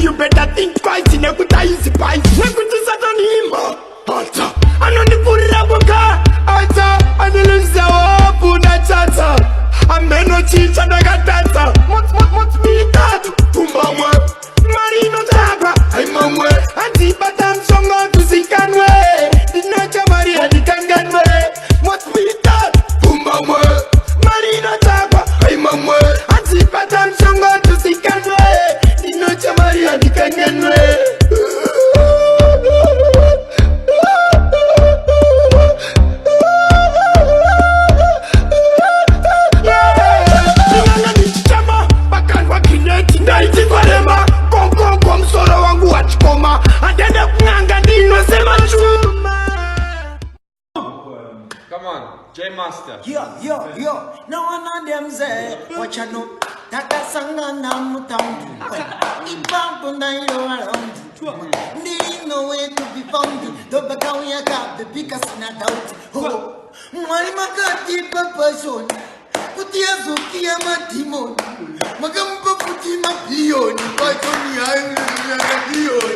You better think twice in a good easy pipe. You could do that on him. Alta, I know the food raboka. Alta, I don't lose the hope. Chata, I'm no cheat and I got data. What be that? Pumba, Marino Taba, I'm on way. And the batam song on to see can way. Did not Maria, the Kangan way. What be that? Pumba, Marino Taba, I'm on way. And the batam song on to see can way. Did not Maria, the Kangan way. Come on, J Master. Yo. Now one of them say, watch out no. Taka sanga na mutamdu. Ibambo na yo around. Need no way to be found. Doba kauya ka the biggest na doubt. Oh, mwali makati papa son. Kutia zuki ya matimon. Magamba puti mapion. Paitoni ya mapion.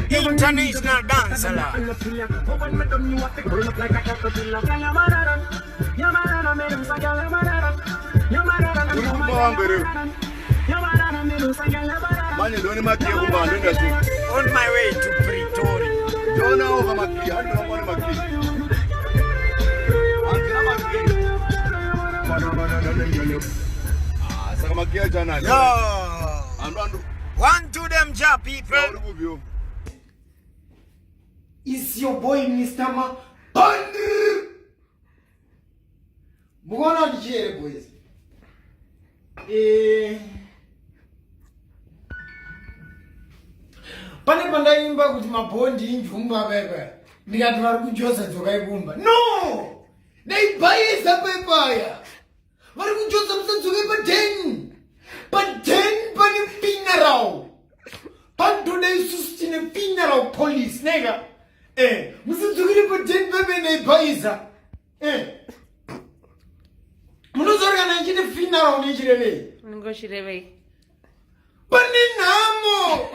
International dancer. On my way to Pretoria. One to them job people. It's your boy Mr. Ma Bandu. Mugona dijere boys. Pane pandaimba kuti mabhondi injumba bebe. Ndikati vari kujosa dzoka ibumba. No! Naibhaisa pepaya. Vari kujosa musadzoka ipa 10. Pa 10 pane funeral. Pantoda isusu tine funeral police nega. Musadzokere pa 10 bebe naibhaisa. Munozorgana nchine funeral nechirevei. Ngoshirevei. Pane nhamo.